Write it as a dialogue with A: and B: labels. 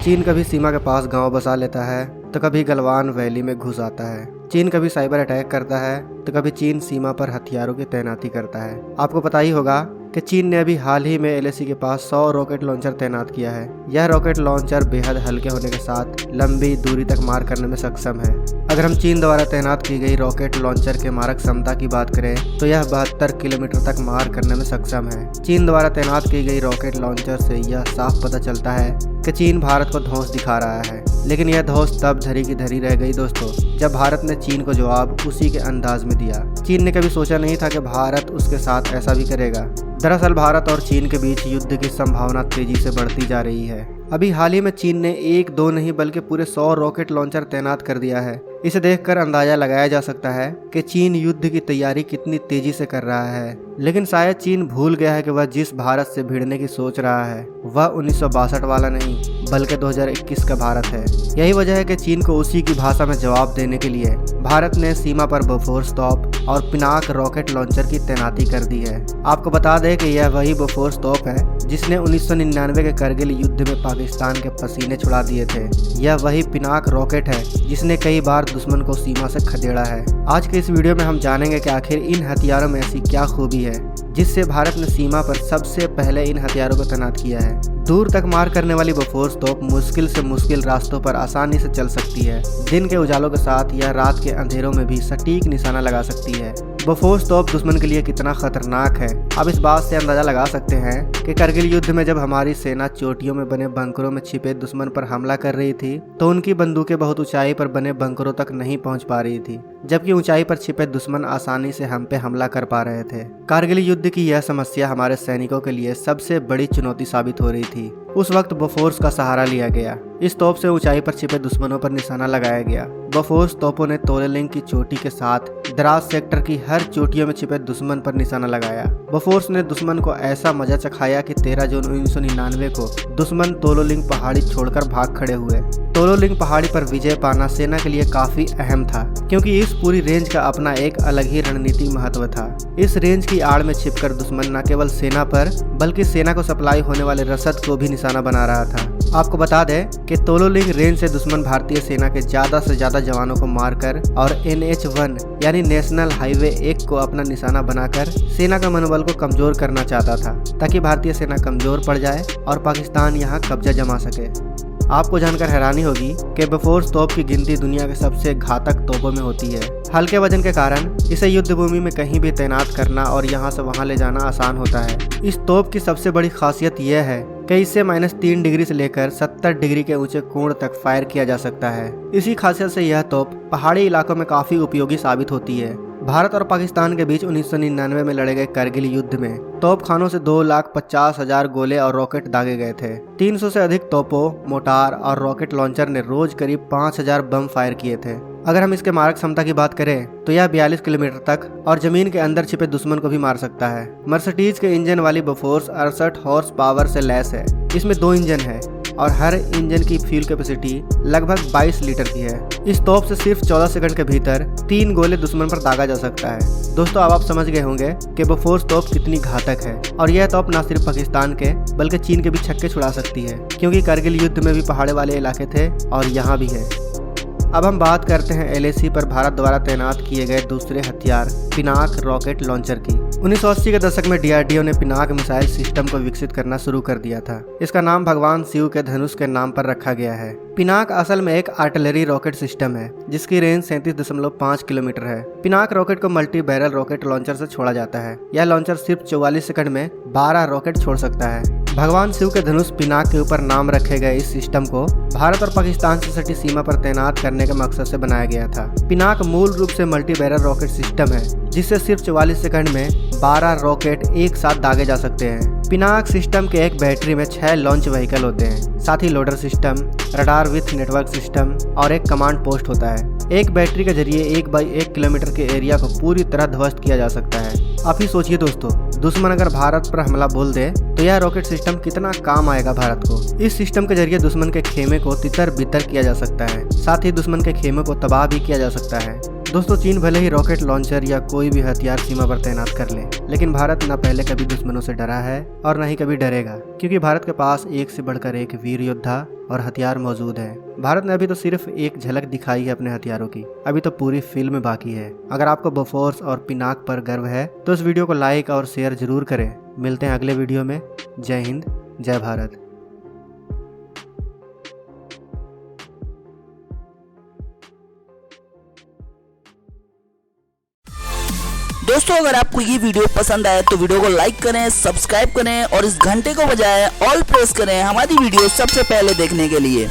A: चीन कभी सीमा के पास गांव बसा लेता है तो कभी गलवान वैली में घुस आता है। चीन कभी साइबर अटैक करता है तो कभी चीन सीमा पर हथियारों की तैनाती करता है। आपको पता ही होगा कि चीन ने अभी हाल ही में एलएसी के पास 100 रॉकेट लॉन्चर तैनात किया है। यह रॉकेट लॉन्चर बेहद हल्के होने के साथ लंबी दूरी तक मार करने में सक्षम है। अगर हम चीन द्वारा तैनात की गई रॉकेट लॉन्चर के मारक क्षमता की बात करें तो यह 72 किलोमीटर तक मार करने में सक्षम है। चीन द्वारा तैनात की गई रॉकेट लॉन्चर से यह साफ पता चलता है कि चीन भारत को धौंस दिखा रहा है, लेकिन यह धौंस तब धरी की धरी रह गई दोस्तों, जब भारत ने चीन को जवाब उसी के अंदाज में दिया। चीन ने कभी सोचा नहीं था कि भारत उसके साथ ऐसा भी करेगा। दरअसल भारत और चीन के बीच युद्ध की संभावना तेजी से बढ़ती जा रही है। अभी हाल ही में चीन ने 1-2 नहीं बल्कि पूरे 100 रॉकेट लॉन्चर तैनात कर दिया है। इसे देखकर अंदाजा लगाया जा सकता है कि चीन युद्ध की तैयारी कितनी तेजी से कर रहा है। लेकिन शायद चीन भूल गया है कि वह जिस भारत से भिड़ने की सोच रहा है वह 1962 वाला नहीं बल्कि 2021 का भारत है। यही वजह है कि चीन को उसी की भाषा में जवाब देने के लिए भारत ने सीमा पर बोफोर्स तोप और पिनाक रॉकेट लॉन्चर की तैनाती कर दी है। आपको बता दें कि यह वही बोफोर्स तोप है जिसने 1999 के करगिल युद्ध में पाकिस्तान के पसीने छुड़ा दिए थे। यह वही पिनाक रॉकेट है जिसने कई बार दुश्मन को सीमा से खदेड़ा है। आज के इस वीडियो में हम जानेंगे कि आखिर इन हथियारों में ऐसी क्या खूबी है जिससे भारत ने सीमा पर सबसे पहले इन हथियारों को तैनात किया है। दूर तक मार करने वाली बोफोर्स तोप मुश्किल से मुश्किल रास्तों पर आसानी से चल सकती है। दिन के उजालों के साथ यह रात के अंधेरों में भी सटीक निशाना लगा सकती है। बोफोर्स तोप दुश्मन के लिए कितना खतरनाक है अब इस बात से अंदाजा लगा सकते हैं कि करगिल युद्ध में जब हमारी सेना चोटियों में बने बंकरों में छिपे दुश्मन पर हमला कर रही थी तो उनकी बंदूकें बहुत ऊंचाई पर बने बंकरों तक नहीं पहुंच पा रही थी, जबकि ऊंचाई पर छिपे दुश्मन आसानी से हम पे हमला कर पा रहे थे। कारगिल युद्ध की यह समस्या हमारे सैनिकों के लिए सबसे बड़ी चुनौती साबित हो रही थी। उस वक्त बोफोर्स का सहारा लिया गया। इस तोप से ऊंचाई पर छिपे दुश्मनों पर निशाना लगाया गया। बोफोर्स तोपों ने तोलेलिंग की चोटी के साथ द्रास सेक्टर की हर चोटियों में छिपे दुश्मन पर निशाना लगाया। बोफोर्स ने दुश्मन को ऐसा मजा चखाया कि 13 जून 1999 को दुश्मन तोलोलिंग पहाड़ी छोड़कर भाग खड़े हुए। तोलोलिंग पहाड़ी पर विजय पाना सेना के लिए काफी अहम था क्योंकि इस पूरी रेंज का अपना एक अलग ही रणनीतिक महत्व था। इस रेंज की आड़ में छिपकर दुश्मन न केवल सेना पर बल्कि सेना को सप्लाई होने वाले रसद को भी निशाना बना रहा था। आपको बता दें कि तोलोलिंग रेंज से दुश्मन भारतीय सेना के ज्यादा से ज्यादा जवानों को मारकर और NH-1 यानी नेशनल हाईवे 1 को अपना निशाना बनाकर सेना का मनोबल को कमजोर करना चाहता था ताकि भारतीय सेना कमजोर पड़ जाए और पाकिस्तान यहाँ कब्जा जमा सके। आपको जानकर हैरानी होगी कि बोफोर्स तोप की गिनती दुनिया के सबसे घातक तोपों में होती है। हल्के वजन के कारण इसे युद्ध भूमि में कहीं भी तैनात करना और यहाँ से वहाँ ले जाना आसान होता है। इस तोप की सबसे बड़ी खासियत यह है कि इसे -3 डिग्री से लेकर 70 डिग्री के ऊंचे कोण तक फायर किया जा सकता है। इसी खासियत से यह तोप पहाड़ी इलाकों में काफी उपयोगी साबित होती है। भारत और पाकिस्तान के बीच 1999 में लड़े गए करगिल युद्ध में तोप खानों से 2,50,000 गोले और रॉकेट दागे गए थे। 300 से अधिक तोपों, मोटार और रॉकेट लॉन्चर ने रोज करीब 5,000 बम फायर किए थे। अगर हम इसके मारक क्षमता की बात करें तो यह 42 किलोमीटर तक और जमीन के अंदर छिपे दुश्मन को भी मार सकता है। मर्सिडीज के इंजन वाली बोफोर्स 68 हॉर्स पावर से लैस है। इसमें 2 इंजन है और हर इंजन की फ्यूल कैपेसिटी लगभग 22 लीटर की है। इस तोप से सिर्फ 14 सेकंड के भीतर 3 गोले दुश्मन पर दागा जा सकता है। दोस्तों अब आप समझ गए होंगे कि बोफोर्स तोप कितनी घातक है और यह तोप न सिर्फ पाकिस्तान के बल्कि चीन के भी छक्के छुड़ा सकती है क्योंकि करगिल युद्ध में भी पहाड़े वाले इलाके थे और यहाँ भी है। अब हम बात करते हैं LAC पर भारत द्वारा तैनात किए गए दूसरे हथियार पिनाक रॉकेट लॉन्चर की। 1980 के दशक में DRDO ने पिनाक मिसाइल सिस्टम को विकसित करना शुरू कर दिया था। इसका नाम भगवान शिव के धनुष के नाम पर रखा गया है। पिनाक असल में एक आर्टिलरी रॉकेट सिस्टम है जिसकी रेंज 37.5 किलोमीटर है। पिनाक रॉकेट को मल्टी बैरल रॉकेट लॉन्चर से छोड़ा जाता है। यह लॉन्चर सिर्फ 44 सेकंड में 12 रॉकेट छोड़ सकता है। भगवान शिव के धनुष पिनाक के ऊपर नाम रखे गए इस सिस्टम को भारत और पाकिस्तान से सटी सीमा पर तैनात करने के मकसद से बनाया गया था। पिनाक मूल रूप से मल्टी बैरल रॉकेट सिस्टम है जिससे सिर्फ 44 सेकंड में 12 रॉकेट एक साथ दागे जा सकते हैं। पिनाक सिस्टम के एक बैटरी में 6 लॉन्च व्हीकल होते हैं, साथ ही loader system, radar with network system और एक कमांड पोस्ट होता है। एक बैटरी के जरिए 1x1 किलोमीटर के एरिया को पूरी तरह ध्वस्त किया जा सकता है। आप ही सोचिए दोस्तों, दुश्मन अगर भारत पर हमला बोल दे तो यह रॉकेट सिस्टम कितना काम आएगा भारत को। इस सिस्टम के जरिए दुश्मन के खेमे को तितर बितर किया जा सकता है, साथ ही दुश्मन के खेमे को तबाह भी किया जा सकता है। दोस्तों, चीन भले ही रॉकेट लॉन्चर या कोई भी हथियार सीमा पर तैनात कर ले, लेकिन भारत न पहले कभी दुश्मनों से डरा है और न ही कभी डरेगा, क्योंकि भारत के पास एक से बढ़कर एक वीर योद्धा और हथियार मौजूद है। भारत ने अभी तो सिर्फ एक झलक दिखाई है अपने हथियारों की, अभी तो पूरी फिल्म बाकी है। अगर आपको बोफोर्स और पिनाक पर गर्व है तो इस वीडियो को लाइक और शेयर जरूर करें। मिलते हैं अगले वीडियो में। जय हिंद, जय भारत।
B: दोस्तों, अगर आपको ये वीडियो पसंद आए तो वीडियो को लाइक करें, सब्सक्राइब करें और इस घंटे को बजाय ऑल प्रेस करें हमारी वीडियो सबसे पहले देखने के लिए।